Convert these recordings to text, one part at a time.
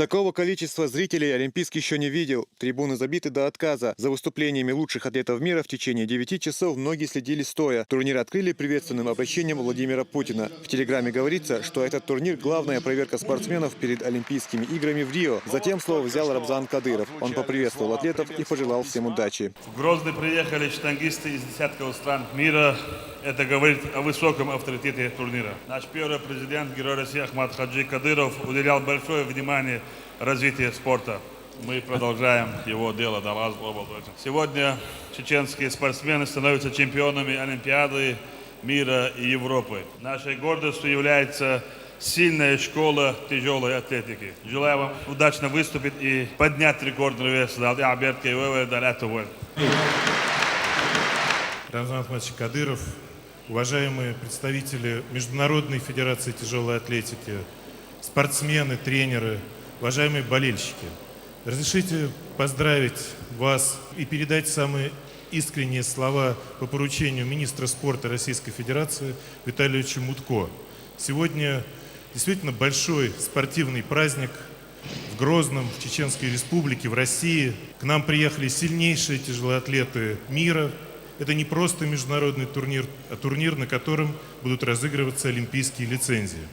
Такого количества зрителей Олимпийский еще не видел. Трибуны забиты до отказа. За выступлениями лучших атлетов мира в течение 9 часов многие следили стоя. Турнир открыли приветственным обращением Владимира Путина. В телеграмме говорится, что этот турнир – главная проверка спортсменов перед Олимпийскими играми в Рио. Затем слово взял Рамзан Кадыров. Он поприветствовал атлетов и пожелал всем удачи. В Грозный приехали штангисты из десятков стран мира. Это говорит о высоком авторитете турнира. Наш первый президент, герой России Ахмад Хаджи Кадыров, уделял большое внимание развитию спорта. Мы продолжаем его дело. Сегодня чеченские спортсмены становятся чемпионами Олимпиады мира и Европы. Нашей гордостью является сильная школа тяжелой атлетики. Желаю вам удачно выступить и поднять рекордный вес. Рамзан Ахмадович Кадыров, уважаемые представители Международной федерации тяжелой атлетики, спортсмены, тренеры, уважаемые болельщики, разрешите поздравить вас и передать самые искренние слова по поручению министра спорта Российской Федерации Виталия Ильича Мутко. Сегодня действительно большой спортивный праздник в Грозном, в Чеченской Республике, в России. К нам приехали сильнейшие тяжелоатлеты мира. Это не просто международный турнир, а турнир, на котором будут разыгрываться олимпийские лицензии.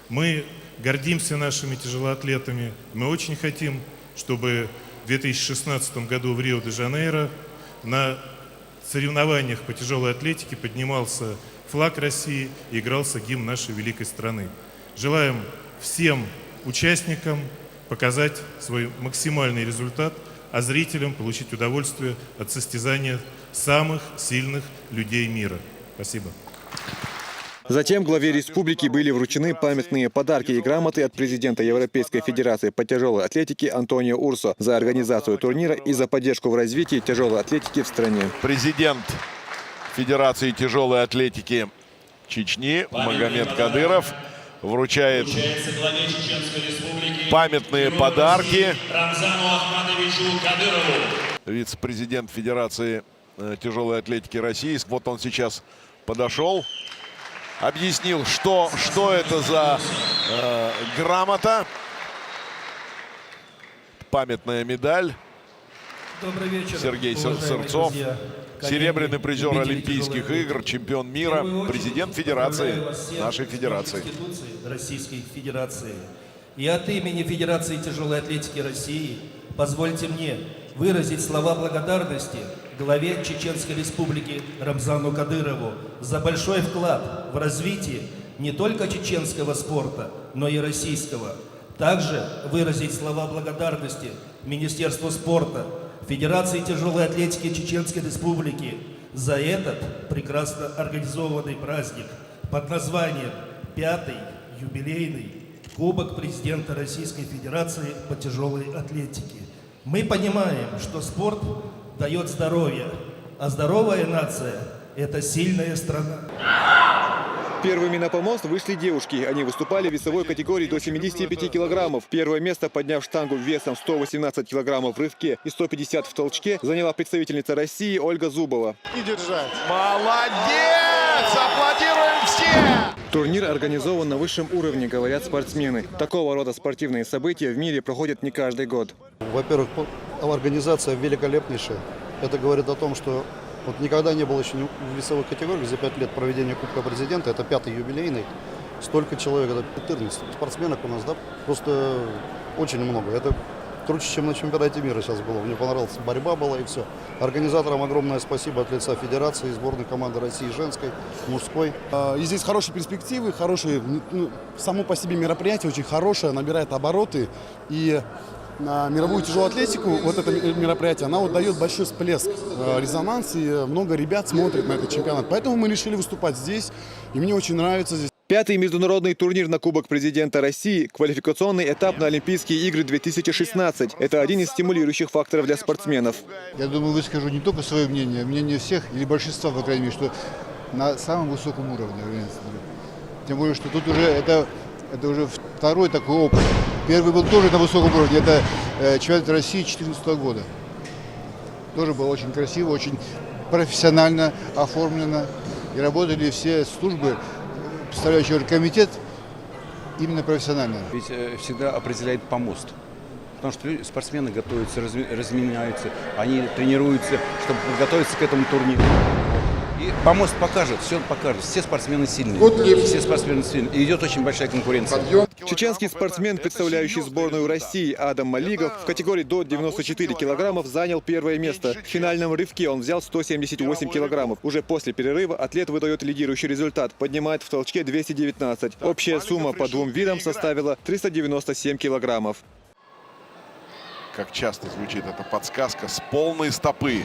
Мы гордимся нашими тяжелоатлетами. Мы очень хотим, чтобы в 2016 году в Рио-де-Жанейро на соревнованиях по тяжелой атлетике поднимался флаг России и игрался гимн нашей великой страны. Желаем всем участникам показать свой максимальный результат, а зрителям получить удовольствие от состязания самых сильных людей мира. Спасибо. Затем главе республики были вручены памятные подарки и грамоты от президента Европейской Федерации по тяжелой атлетике Антонио Урсо за организацию турнира и за поддержку в развитии тяжелой атлетики в стране. Президент Федерации тяжелой атлетики Чечни Магомед Кадыров вручает памятные подарки Рамзану Ахмадовичу Кадырову. Вице-президент Федерации тяжелой атлетики России. Вот он сейчас подошел, объяснил, что это за грамота, памятная медаль. Добрый вечер, Сергей Сырцов, друзья, серебряный призер любители Олимпийских тяжелой игр, чемпион мира, президент Федерации, нашей Федерации. Российской Федерации. И от имени Федерации тяжелой атлетики России позвольте мне выразить слова благодарности главе Чеченской Республики Рамзану Кадырову за большой вклад в развитие не только чеченского спорта, но и российского. Также выразить слова благодарности Министерству спорта, Федерации тяжелой атлетики Чеченской Республики за этот прекрасно организованный праздник под названием «Пятый юбилейный Кубок президента Российской Федерации по тяжелой атлетике». Мы понимаем, что спорт дает здоровье, а здоровая нация – это сильная страна. Первыми на помост вышли девушки. Они выступали в весовой категории до 75 килограммов. Первое место, подняв штангу весом 118 килограммов в рывке и 150 в толчке, заняла представительница России Ольга Зубова. И держать. Молодец! Аплодируем все! Турнир организован на высшем уровне, говорят спортсмены. Такого рода спортивные события в мире проходят не каждый год. Во-первых, организация великолепнейшая. Это говорит о том, что вот никогда не было еще в весовой категории за 5 лет проведения Кубка президента. Это 5-й юбилейный. Столько человек, это 14 спортсменок у нас, да? Просто очень много. Это круче, чем на чемпионате мира сейчас было. Мне понравилась борьба была и все. Организаторам огромное спасибо от лица Федерации, сборной команды России женской, мужской. И здесь хорошие перспективы, хорошие, само по себе мероприятие очень хорошее, набирает обороты. И на мировую тяжелую атлетику вот это мероприятие, она вот дает большой всплеск, резонанс, и много ребят смотрят на этот чемпионат. Поэтому мы решили выступать здесь, и мне очень нравится здесь. Пятый международный турнир на Кубок президента России – квалификационный этап на Олимпийские игры 2016. Это один из стимулирующих факторов для спортсменов. Я думаю, выскажу не только свое мнение, а мнение всех, или большинства, по крайней мере, что на самом высоком уровне. Тем более, что тут уже это уже второй такой опыт. Первый был тоже на высоком уровне, это чемпионат России 2014 года. Тоже было очень красиво, очень профессионально оформлено. И работали все службы, представляющие комитет именно профессионально. Ведь всегда определяет помост. Потому что спортсмены готовятся, разменяются, они тренируются, чтобы подготовиться к этому турниру. И помост покажет, все покажет. Все спортсмены сильные. Все спортсмены сильные. И идет очень большая конкуренция. Чеченский спортсмен, представляющий сборную России Адам Малигов, в категории до 94 килограммов занял первое место. В финальном рывке он взял 178 килограммов. Уже после перерыва атлет выдает лидирующий результат. Поднимает в толчке 219. Общая сумма по двум видам составила 397 килограммов. Как часто звучит эта подсказка с полной стопы.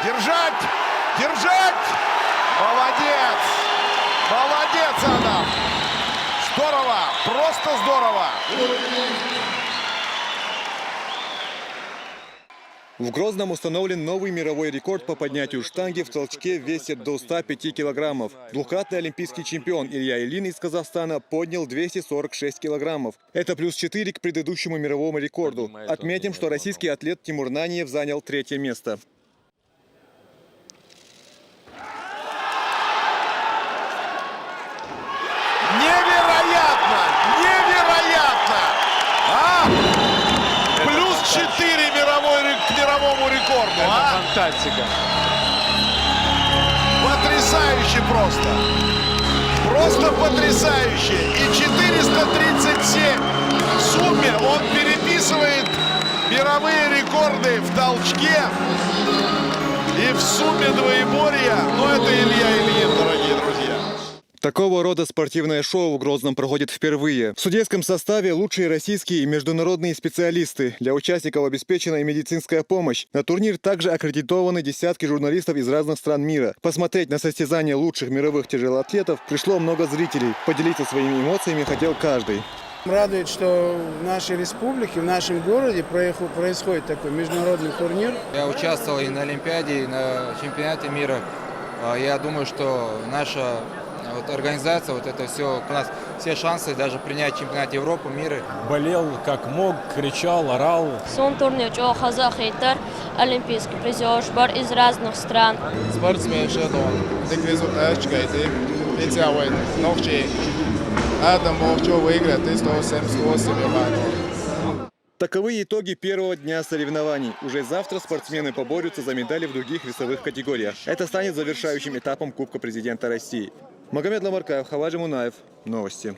Держать! Держать! Молодец! Молодец, Адам! Здорово! Просто здорово! В Грозном установлен новый мировой рекорд по поднятию штанги в толчке в весе до 105 килограммов. Двукратный олимпийский чемпион Илья Ильин из Казахстана поднял 246 килограммов. Это плюс 4 к предыдущему мировому рекорду. Отметим, что российский атлет Тимур Наниев занял 3-е место. Невероятно! Невероятно! Плюс 4 к мировому рекорду. Это фантастика. Потрясающе просто. Просто потрясающе. И 437 в сумме он переписывает мировые рекорды в толчке. И в сумме двоеборья. Но это Илья Ильин, дорогие друзья. Такого рода спортивное шоу в Грозном проходит впервые. В судейском составе лучшие российские и международные специалисты. Для участников обеспечена и медицинская помощь. На турнир также аккредитованы десятки журналистов из разных стран мира. Посмотреть на состязания лучших мировых тяжелоатлетов пришло много зрителей. Поделиться своими эмоциями хотел каждый. Радует, что в нашей республике, в нашем городе происходит такой международный турнир. Я участвовал и на Олимпиаде, и на чемпионате мира. Я думаю, что наша организация, это все, у нас все шансы даже принять чемпионат Европы, мира. Болел как мог, кричал, орал. Son турнир çok казахитар, олимпийский призер из разных стран. Спортсмен Шадон, tik результат чекайте, пятьявой ногче, Адам Мовчо выиграет 178 евро. Таковы итоги первого дня соревнований. Уже завтра спортсмены поборются за медали в других весовых категориях. Это станет завершающим этапом Кубка президента России. Магомед Ламаркаев, Хаваджи Мунаев. Новости.